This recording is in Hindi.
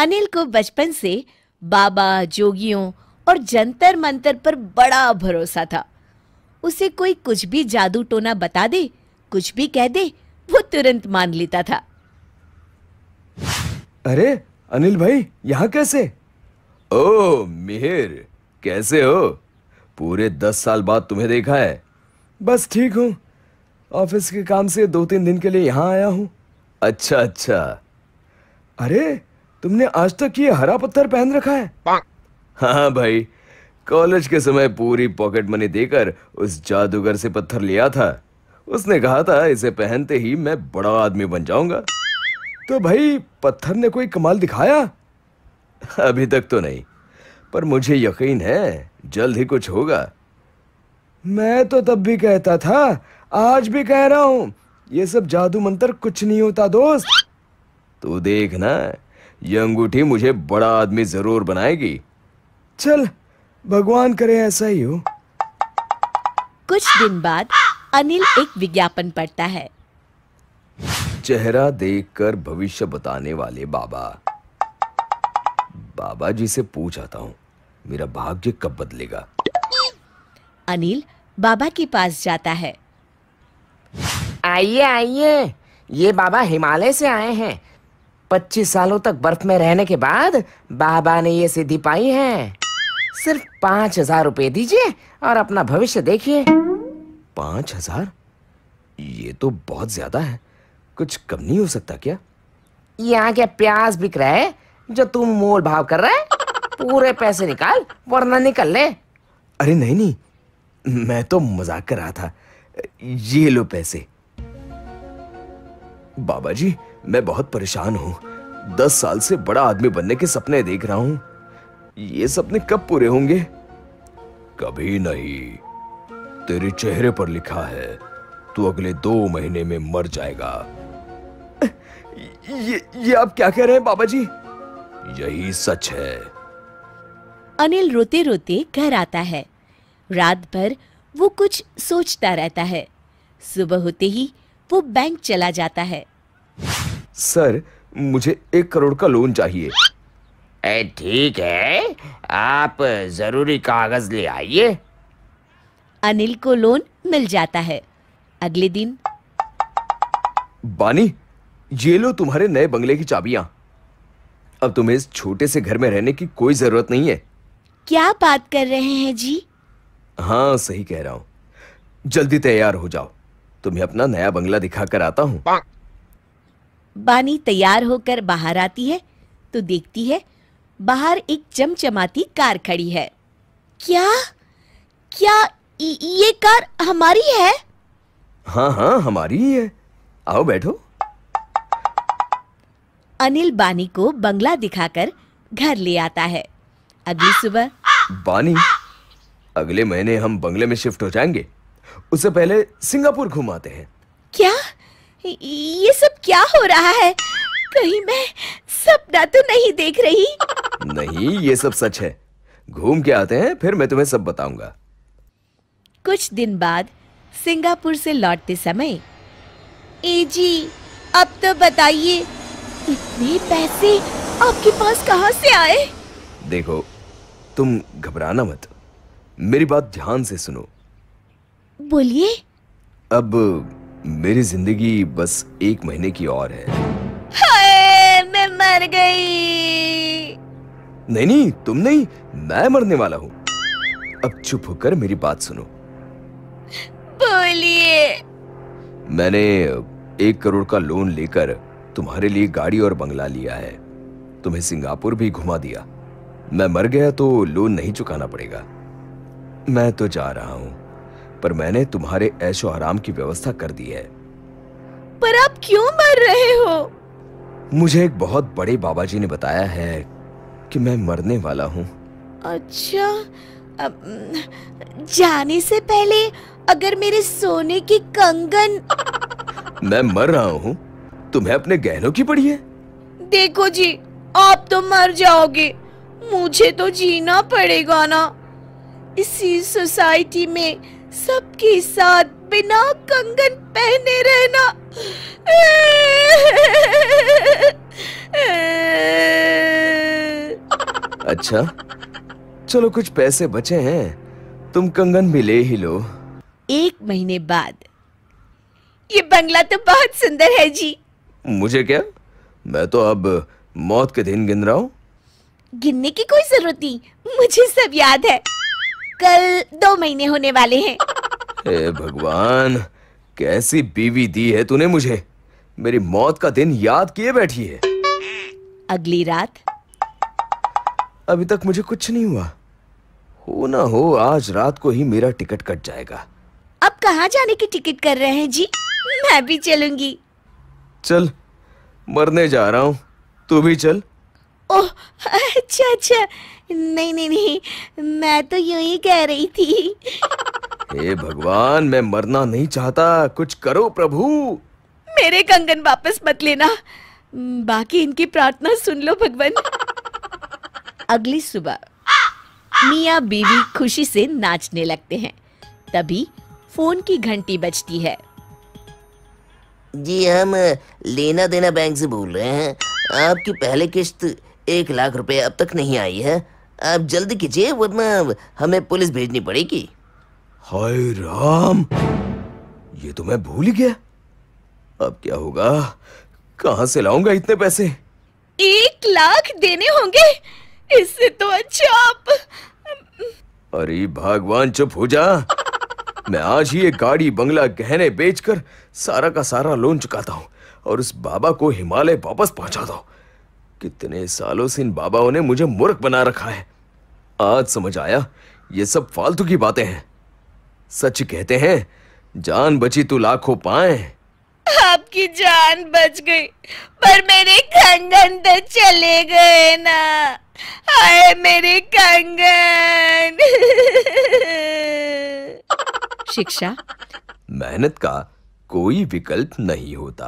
अनिल को बचपन से बाबा, जोगियों और जंतर मंतर पर बड़ा भरोसा था। उसे कोई कुछ भी जादू टोना बता दे, कुछ भी कह दे, वो तुरंत मान लेता था। अरे अनिल भाई, यहाँ कैसे? ओ मिहिर, कैसे हो? पूरे 10 साल बाद तुम्हें देखा है। बस ठीक हूँ, ऑफिस के काम से 2-3 दिन के लिए यहाँ आया हूँ। अच्छा अच्छा। अरे तुमने आज तक ये हरा पत्थर पहन रखा है? हाँ भाई, कॉलेज के समय पूरी पॉकेट मनी देकर उस जादूगर से पत्थर लिया था। उसने कहा था इसे पहनते ही मैं बड़ा आदमी बन जाऊंगा। तो भाई पत्थर ने कोई कमाल दिखाया? अभी तक तो नहीं, पर मुझे यकीन है जल्द ही कुछ होगा। मैं तो तब भी कहता था, आज भी कह रहा हूं, ये सब जादू मंत्र कुछ नहीं होता दोस्त। तू देखना, ये अंगूठी मुझे बड़ा आदमी जरूर बनाएगी। चल, भगवान करे ऐसा ही हो। कुछ दिन बाद अनिल एक विज्ञापन पढ़ता है। चेहरा देखकर भविष्य बताने वाले बाबा। बाबा जी से पूछ आता हूँ, मेरा भाग्य कब बदलेगा? अनिल बाबा के पास जाता है। आइए आइए, ये बाबा हिमालय से आए हैं। 25 सालों तक बर्फ में रहने के बाद बाबा ने ये सिद्धि पाई है। सिर्फ 5,000 रुपए दीजिए और अपना भविष्य देखिए। 5,000? ये तो बहुत ज्यादा है, कुछ कम नहीं हो सकता क्या? यहाँ क्या प्याज बिक रहा है जो तुम मोल भाव कर रहा है? पूरे पैसे निकाल वरना निकल ले। अरे नहीं नहीं, मैं तो मजाक कर रहा था। ये लो पैसे। बाबा जी, मैं बहुत परेशान हूँ। 10 साल से बड़ा आदमी बनने के सपने देख रहा हूँ। ये सपने कब पूरे होंगे? कभी नहीं। तेरे चेहरे पर लिखा है, तू अगले 2 महीने में मर जाएगा। ये आप क्या कह रहे हैं बाबा जी? यही सच है। अनिल रोते रोते घर आता है। रात भर वो कुछ सोचता रहता है। सुबह होते ही वो बैंक चला जाता है। सर, मुझे 1 करोड़ का लोन चाहिए। ठीक है, आप जरूरी कागज ले आइए। अनिल को लोन मिल जाता है। अगले दिन, बानी, ये लो तुम्हारे नए बंगले की चाबियां। अब तुम्हें इस छोटे से घर में रहने की कोई जरूरत नहीं है। क्या बात कर रहे हैं जी? हाँ, सही कह रहा हूं। जल्दी तैयार हो जाओ, तुम्हें अपना नया बंगला दिखाकर आता हूं। बानी तैयार होकर बाहर आती है तो देखती है बाहर एक चमचमाती कार खड़ी है। क्या क्या ये कार हमारी है? हाँ हाँ, हमारी ही है। आओ बैठो। अनिल बानी को बंगला दिखाकर घर ले आता है। अगली सुबह, बानी, अगले महीने हम बंगले में शिफ्ट हो जाएंगे। उससे पहले सिंगापुर घुमाते हैं। क्या? ये सब क्या हो रहा है? कहीं मैं सपना तो नहीं देख रही? नहीं, ये सब सच है। घूम के आते हैं, फिर मैं तुम्हें सब बताऊंगा। कुछ दिन बाद सिंगापुर से लौटते समय, ए जी, अब तो बताइए, इतने पैसे आपके पास कहाँ से आए? देखो, तुम घबराना मत, मेरी बात ध्यान से सुनो। बोलिए। अब मेरी जिंदगी बस 1 महीने की और है। हाय, मैं मर गई। नहीं नहीं, तुम नहीं, मैं मरने वाला हूं। अब चुप होकर मेरी बात सुनो। बोलिए। मैंने 1 करोड़ का लोन लेकर तुम्हारे लिए गाड़ी और बंगला लिया है। तुम्हें सिंगापुर भी घुमा दिया। मैं मर गया तो लोन नहीं चुकाना पड़ेगा। मैं तो जा रहा हूं, पर मैंने तुम्हारे ऐशो आराम की व्यवस्था कर दी है। पर आप क्यों मर रहे हो? मुझे एक बहुत बड़े बाबा जी ने बताया है कि मैं मरने वाला हूं। अच्छा, जाने से पहले अगर मेरे सोने की कंगन। मैं मर रहा हूं, तुम्हें अपने गहनों की पड़ी है? देखो जी, आप तो मर जाओगे, मुझे तो जीना पड़ेगा ना। इसी सोसाइटी में सबके साथ बिना कंगन पहने रहना। अच्छा, चलो कुछ पैसे बचे हैं, तुम कंगन भी ले ही लो। 1 महीने बाद। ये बंगला तो बहुत सुंदर है जी। मुझे क्या, मैं तो अब मौत के दिन गिन रहा हूँ। गिनने की कोई जरूरत नहीं, मुझे सब याद है। कल 2 महीने होने वाले हैं। हे भगवान, कैसी बीवी दी है तूने मुझे, मेरी मौत का दिन याद किए बैठी है। अगली रात। अभी तक मुझे कुछ नहीं हुआ, हो ना हो आज रात को ही मेरा टिकट कट जाएगा। अब कहाँ जाने की टिकट कर रहे हैं जी? मैं भी चलूंगी। चल, मरने जा रहा हूँ, तू भी चल। ओह, अच्छा अच्छा, नहीं नहीं नहीं, मैं तो यूं ही कह रही थी। हे भगवान, मैं मरना नहीं चाहता, कुछ करो प्रभु। मेरे कंगन वापस मत लेना, बाकी इनकी प्रार्थना सुन लो भगवान। अगली सुबह मियाँ बीवी खुशी से नाचने लगते हैं। तभी फोन की घंटी बजती है। जी, हम लेना देना बैंक से बोल रहे हैं। आपकी पहली किस्त 1 लाख रुपए अब तक नहीं आई है। आप जल्दी कीजिए वरना हमें पुलिस भेजनी पड़ेगी। हाय राम, ये तो मैं भूल ही गया। अब क्या होगा, कहां से लाऊंगा इतने पैसे? 1 लाख देने होंगे? इससे तो अच्छा आप। अरे भगवान, चुप हो जा। मैं आज ही एक गाड़ी, बंगला, गहने बेचकर सारा का सारा लोन चुकाता हूँ और उस बाबा को हिमालय वापस पहुंचाता हूँ। कितने सालों से इन बाबाओं ने मुझे मूर्ख बना रखा है। आज समझ आया, ये सब फालतू की बातें हैं। सच कहते हैं, जान बची तो लाखों पाए। आपकी जान बच गई, पर मेरे कंगन तो चले गए ना। हाय मेरे कंगन। शिक्षा। मेहनत का कोई विकल्प नहीं होता।